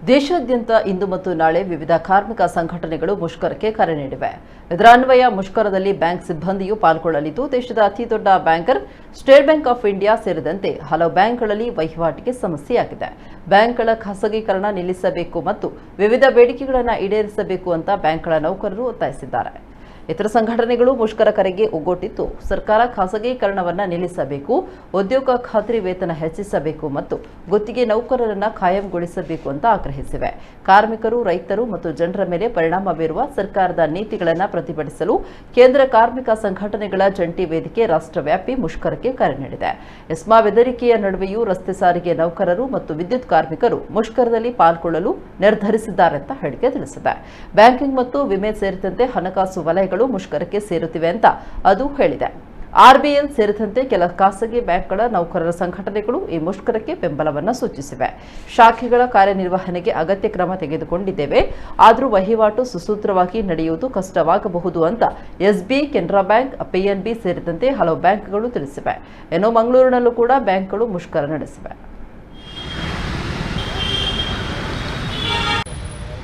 ದೇಶಾದ್ಯಂತ ಇಂದು ಮತ್ತು ನಾಳೆ ವಿವಿಧ ಕಾರ್ಮಿಕ ಸಂಘಟನೆಗಳು ಮುಷ್ಕರಕ್ಕೆ ಕರೆ ನೀಡಿವೆ. ಇದರನ್ವಯ ಮುಷ್ಕರದಲ್ಲಿ ಬ್ಯಾಂಕ್ ಸಿಬ್ಬಂದಿಯೂ ಪಾಲ್ಗೊಳ್ಳಲಿದ್ದು, ದೇಶದ ಅತಿದೊಡ್ಡ banker state bank of India ಸೇರಿದಂತೆ ಹಲವು ಬ್ಯಾಂಕ್ಗಳಲ್ಲಿ ವಹಿವಾಟಿಗೆ ಸಮಸ್ಯೆಯಾಗಿದೆ. ಬ್ಯಾಂಕ್ಗಳ ಖಾಸಗೀಕರಣ ನಿಲ್ಲಿಸಬೇಕು ಮತ್ತು ವಿವಿಧ ಬೇಡಿಕೆಗಳನ್ನು ಈಡೇರಿಸಬೇಕು ಅಂತ ಬ್ಯಾಂಕ್ಗಳ ನೌಕರರು ಒತ್ತಾಯಿಸಿದ್ದಾರೆ. ಇತರ ಸಂಘಟನೆಗಳು ಮುಷ್ಕರ ಕರೆಗೆ ಒಗ್ಗೂಡಿದ್ದು, ಸರ್ಕಾರ ಖಾಸಗೀಕರಣವನ್ನು ನಿಲ್ಲಿಸಬೇಕು, ಉದ್ಯೋಗ ಖಾತ್ರಿ ವೇತನ ಹೆಚ್ಚಿಸಬೇಕು ಮತ್ತು ಗುತ್ತಿಗೆ ನೌಕರರನ್ನು ಕಾಯಂಗೊಳಿಸಬೇಕು ಅಂತ ಆಗ್ರಹಿಸಿವೆ. ಕಾರ್ಮಿಕರು, ರೈತರು ಮತ್ತು ಜನರ ಮೇಲೆ ಪರಿಣಾಮ ಬೀರುವ ಸರ್ಕಾರದ ನೀತಿಗಳನ್ನು ಪ್ರತಿಭಟಿಸಲು ಕೇಂದ್ರ ಕಾರ್ಮಿಕ ಸಂಘಟನೆಗಳ ಜಂಟಿ ವೇದಿಕೆ ರಾಷ್ಟ್ರವ್ಯಾಪಿ ಮುಷ್ಕರಕ್ಕೆ ಕರೆ ನೀಡಿದೆ. ಎಸ್ಮಾ ಬೆದರಿಕೆಯ ನಡುವೆಯೂ ರಸ್ತೆ ಸಾರಿಗೆ ನೌಕರರು ಮತ್ತು ವಿದ್ಯುತ್ ಕಾರ್ಮಿಕರು ಮುಷ್ಕರದಲ್ಲಿ ಪಾಲ್ಗೊಳ್ಳಲು ನಿರ್ಧರಿಸಿದ್ದಾರೆ ಅಂತ ಹೇಳಿಕೆ ತಿಳಿಸಿದೆ. ಬ್ಯಾಂಕಿಂಗ್ ಮತ್ತು ವಿಮೆ ಸೇರಿದಂತೆ ಹಣಕಾಸು ವಲಯಗಳು ಮುಷ್ಕರಕ್ಕೆ ಸೇರುತ್ತಿವೆ ಅಂತ ಅದು ಹೇಳಿದೆ. ಆರ್ಬಿಎಲ್ ಸೇರಿದಂತೆ ಕೆಲ ಖಾಸಗಿ ಬ್ಯಾಂಕ್ಗಳ ನೌಕರರ ಸಂಘಟನೆಗಳು ಈ ಮುಷ್ಕರಕ್ಕೆ ಬೆಂಬಲವನ್ನು ಸೂಚಿಸಿವೆ. ಶಾಖೆಗಳ ಕಾರ್ಯನಿರ್ವಹಣೆಗೆ ಅಗತ್ಯ ಕ್ರಮ ತೆಗೆದುಕೊಂಡಿದ್ದೇವೆ, ಆದರೂ ವಹಿವಾಟು ಸುಸೂತ್ರವಾಗಿ ನಡೆಯುವುದು ಕಷ್ಟವಾಗಬಹುದು ಅಂತ ಎಸ್ಬಿಐ, ಕೆನರಾ ಬ್ಯಾಂಕ್, ಪಿಎನ್ಬಿ ಸೇರಿದಂತೆ ಹಲವು ಬ್ಯಾಂಕ್ಗಳು ತಿಳಿಸಿವೆ. ಇನ್ನು ಮಂಗಳೂರಿನಲ್ಲೂ ಕೂಡ ಬ್ಯಾಂಕ್ಗಳು ಮುಷ್ಕರ ನಡೆಸಿವೆ.